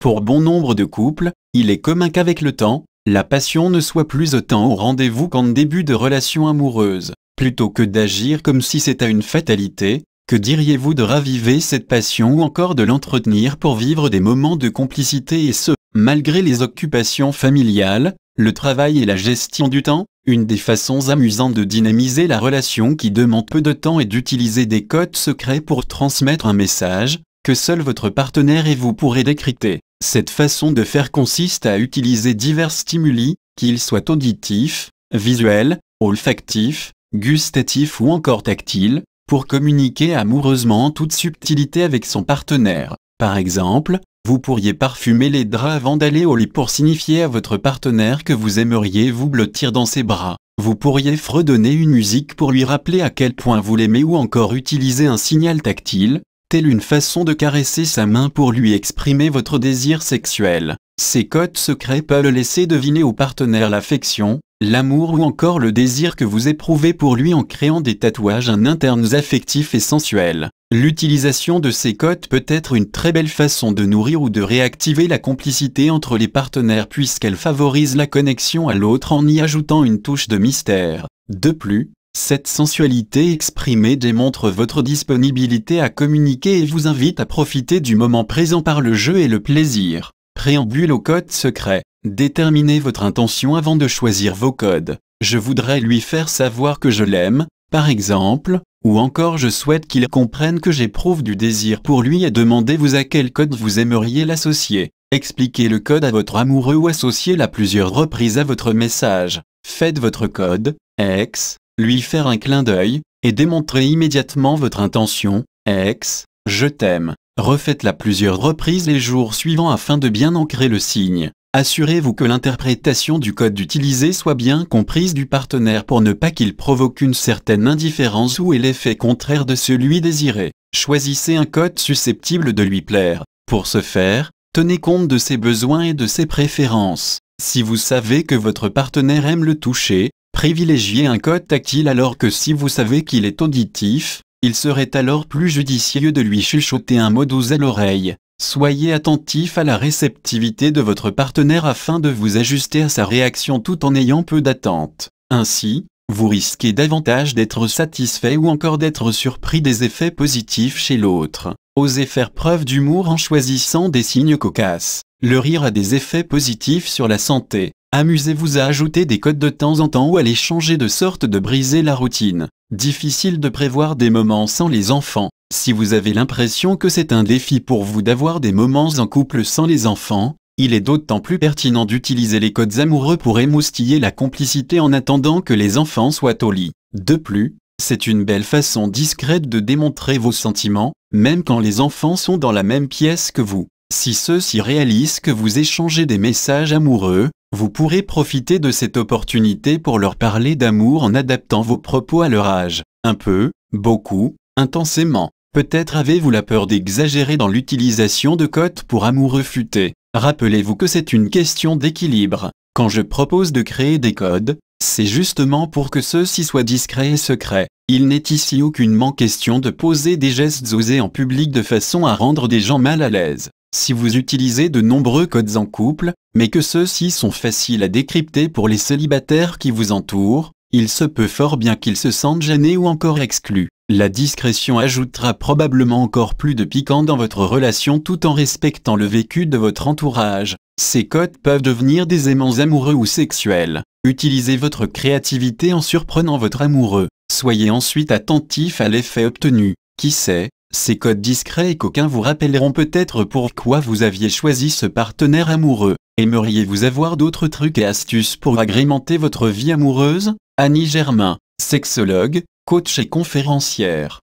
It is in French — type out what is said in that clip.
Pour bon nombre de couples, il est commun qu'avec le temps, la passion ne soit plus autant au rendez-vous qu'en début de relation amoureuse. Plutôt que d'agir comme si c'était une fatalité, que diriez-vous de raviver cette passion ou encore de l'entretenir pour vivre des moments de complicité et ce, malgré les occupations familiales, le travail et la gestion du temps? Une des façons amusantes de dynamiser la relation qui demande peu de temps est d'utiliser des codes secrets pour transmettre un message que seul votre partenaire et vous pourrez décrypter. Cette façon de faire consiste à utiliser divers stimuli, qu'ils soient auditifs, visuels, olfactifs, gustatifs ou encore tactiles, pour communiquer amoureusement en toute subtilité avec son partenaire. Par exemple, vous pourriez parfumer les draps avant d'aller au lit pour signifier à votre partenaire que vous aimeriez vous blottir dans ses bras. Vous pourriez fredonner une musique pour lui rappeler à quel point vous l'aimez ou encore utiliser un signal tactile, telle une façon de caresser sa main pour lui exprimer votre désir sexuel. Ces codes secrets peuvent laisser deviner au partenaire l'affection, l'amour ou encore le désir que vous éprouvez pour lui en créant des tatouages internes affectifs et sensuels. L'utilisation de ces codes peut être une très belle façon de nourrir ou de réactiver la complicité entre les partenaires puisqu'elle favorise la connexion à l'autre en y ajoutant une touche de mystère. De plus, cette sensualité exprimée démontre votre disponibilité à communiquer et vous invite à profiter du moment présent par le jeu et le plaisir. Préambule au code secret. Déterminez votre intention avant de choisir vos codes. Je voudrais lui faire savoir que je l'aime, par exemple, ou encore je souhaite qu'il comprenne que j'éprouve du désir pour lui et demandez-vous à quel code vous aimeriez l'associer. Expliquez le code à votre amoureux ou associez-le à plusieurs reprises à votre message. Faites votre code, X, lui faire un clin d'œil, et démontrez immédiatement votre intention, X, je t'aime. Refaites-la plusieurs reprises les jours suivants afin de bien ancrer le signe. Assurez-vous que l'interprétation du code utilisé soit bien comprise du partenaire pour ne pas qu'il provoque une certaine indifférence ou ait l'effet contraire de celui désiré. Choisissez un code susceptible de lui plaire. Pour ce faire, tenez compte de ses besoins et de ses préférences. Si vous savez que votre partenaire aime le toucher, privilégiez un code tactile alors que si vous savez qu'il est auditif, il serait alors plus judicieux de lui chuchoter un mot doux à l'oreille. Soyez attentif à la réceptivité de votre partenaire afin de vous ajuster à sa réaction tout en ayant peu d'attente. Ainsi, vous risquez davantage d'être satisfait ou encore d'être surpris des effets positifs chez l'autre. Osez faire preuve d'humour en choisissant des signes cocasses. Le rire a des effets positifs sur la santé. Amusez-vous à ajouter des codes de temps en temps ou à les changer de sorte de briser la routine. Difficile de prévoir des moments sans les enfants. Si vous avez l'impression que c'est un défi pour vous d'avoir des moments en couple sans les enfants, il est d'autant plus pertinent d'utiliser les codes amoureux pour émoustiller la complicité en attendant que les enfants soient au lit. De plus, c'est une belle façon discrète de démontrer vos sentiments, même quand les enfants sont dans la même pièce que vous. Si ceux-ci réalisent que vous échangez des messages amoureux, vous pourrez profiter de cette opportunité pour leur parler d'amour en adaptant vos propos à leur âge. Un peu, beaucoup, intensément. Peut-être avez-vous la peur d'exagérer dans l'utilisation de codes pour amoureux futés. Rappelez-vous que c'est une question d'équilibre. Quand je propose de créer des codes, c'est justement pour que ceux-ci soient discrets et secrets. Il n'est ici aucunement question de poser des gestes osés en public de façon à rendre des gens mal à l'aise. Si vous utilisez de nombreux codes en couple, mais que ceux-ci sont faciles à décrypter pour les célibataires qui vous entourent, il se peut fort bien qu'ils se sentent gênés ou encore exclus. La discrétion ajoutera probablement encore plus de piquant dans votre relation tout en respectant le vécu de votre entourage. Ces codes peuvent devenir des aimants amoureux ou sexuels. Utilisez votre créativité en surprenant votre amoureux. Soyez ensuite attentif à l'effet obtenu. Qui sait, ces codes discrets et coquins vous rappelleront peut-être pourquoi vous aviez choisi ce partenaire amoureux. Aimeriez-vous avoir d'autres trucs et astuces pour agrémenter votre vie amoureuse? Annie Germain, sexologue, coach et conférencière.